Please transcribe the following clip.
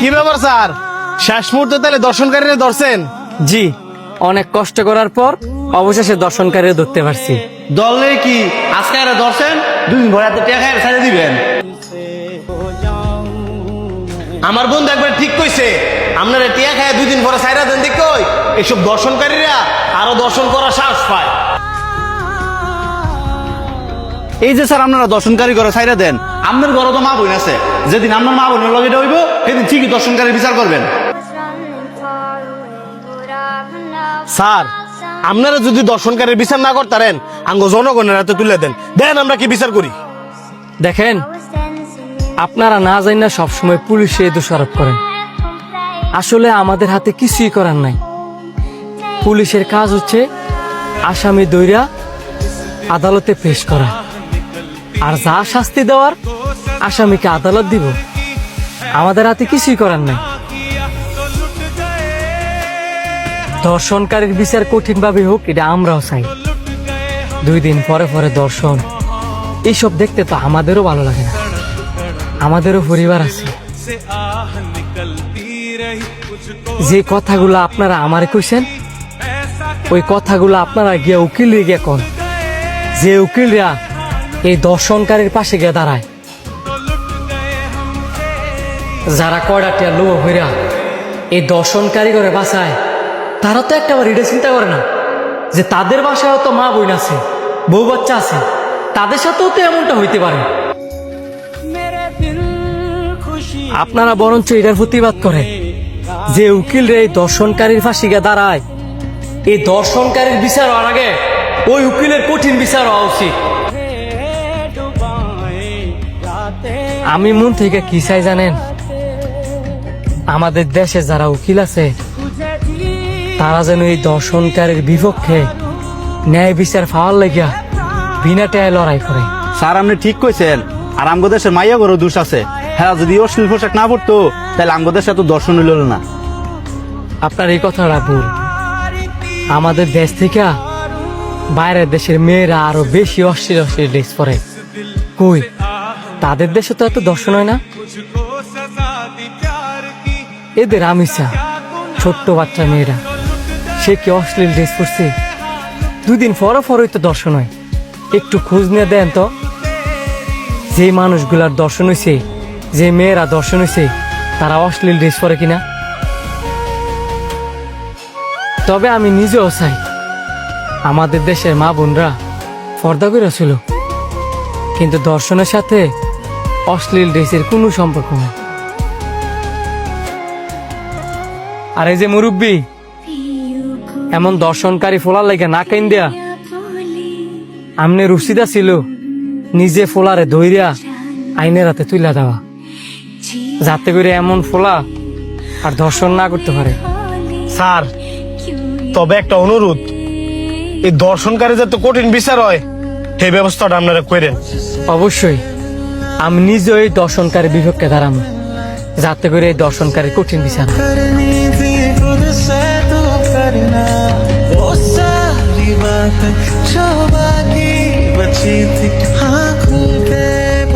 কি ব্যাপার স্যার, শেষ মুহূর্তে তাহলে দর্শনকারীরা ধরছেন? জি, অনেক কষ্ট করার পর অবশেষে দর্শনকারীরা ধরতে পারছি। দলে কি আজকে এরা ধরছেন, 2 দিন ভরে টাকা খাই ছেড়ে দিবেন? আমার বন্ধু একবার ঠিক কইছে, আপনারা টিয়া খায় 2 দিন পরে সাইরা দেন দেখ কই এইসব দর্শনকারীরা আরো দর্শন করার সাহস পায়। এই যে স্যার আপনারা দর্শনকারী করে ছাইরা দেন, আপনার ঘরে তো মা বোন আছে, যেদিন আপনার মা বোনের লগে হইব সেদিন ঠিকই দর্শনকারীর বিচার করবেন। স্যার, আপনারা যদি দর্শনকারীর বিচার না করতারেন আঙ্গ জনগণের হাতে তুলে দেন, দেন আমরা কি বিচার করি। দেখেন, আপনারা না জানি না সবসময় পুলিশে দোষারোপ করেন। আসলে আমাদের হাতে কিছুই করার নাই। পুলিশের কাজ হচ্ছে আসামি দইরা আদালতে পেশ করা, আর যা শাস্তি দেওয়ার আসামিকে আদালত দিব। আমাদের হাতে কিছুই করার নাই। দর্শনকারীর বিচার কঠিন ভাবে হোক, এটা আমরাও চাই। 2 দিন পরে পরে দর্শন, এইসব দেখতে তো আমাদেরও ভালো লাগে না। আমাদেরও পরিবার আছে। যে কথাগুলো আপনারা আমারে কইছেন, ওই কথাগুলো আপনারা গিয়া উকিল গিয়া কন। যে উকিলরা এই দর্শনকারীর পাশে গিয়ে দাঁড়ায়, যারা কয়ডাটিয়া লোভ হইরা এই দর্শনকারী করে বাঁচায়, তারা তো একটা এটা চিন্তা করে না যে তাদের বাসায় তো মা বোন আছে, বউ বাচ্চা আছে, তাদের সাথেও তো এমনটা হইতে পারে। আপনারা বরঞ্চ এটার প্রতিবাদ করে যে উকিল রে দর্শনকারীর ফাঁসি গিয়ে দাঁড়ায়, এই দর্শনকারীর বিচার হওয়ার আগে ওই উকিলের কঠিন বিচার হওয়া উচিত। আমি মন থেকে কি চাই জানেন? আমাদের দেশে যারা উকিল আছে তারা যেন এই দর্শনকারীর বিপক্ষে ন্যায় বিচার পাওয়ার লাগিয়া বিনা টায় লড়াই করে। স্যার আপনি ঠিক কইছেন, আর আমগো দেশের মাইয়া ঘরও দোষ আছে। হ্যাঁ, যদি অশ্লীল পোশাক না পড়তো তাহলে আমগো দেশে এত দর্শন হইল না। আপনার এই কথাটা ভুল। আমাদের দেশ থেকে বাইরের দেশের মেয়েরা আরো বেশি অশ্লীল অশ্লীল ড্রেস পরে। কই, তাদের দেশে তো এত দর্শন হয় না। এদের আমিষা ছোট্ট বাচ্চা মেয়েরা, সে কি অশ্লীল ড্রেস পরছে? 2 দিন পরই তো দর্শন হয়। একটু খোঁজ নিয়ে দেন তো, যে মানুষগুলার দর্শন হয়েছে, যে মেয়েরা দর্শন হয়েছে, তারা অশ্লীল ড্রেস পরে কিনা। তবে আমি নিজেও চাই আমাদের দেশের মা বোনরা পর্দা করে ছিল, কিন্তু দর্শনের সাথে অশ্লীল ড্রেসের কোনো সম্পর্ক নেই। আর এই যে মুরব্বী, এমন দর্শনকারী ফোলার লাগে না কেন দেয়া, আমনে রুশিদা ছিল নিজে ফোলারে ধইরা আইনের হাতে তুলে দেওয়া, যাতে করে এমন ফোলা আর দর্শন না করতে পারে। স্যার, তবে একটা অনুরোধ, এই দর্শনকারী যাতে কঠিন বিচার হয় সেই ব্যবস্থাটা আপনারা করেন। অবশ্যই আমি নিজে এই দর্শনকারী বিপক্ষে দাঁড়াবো, যাতে করে এই দর্শনকারী কঠিন বিচার হয়। जो बाकी बची थी आँखों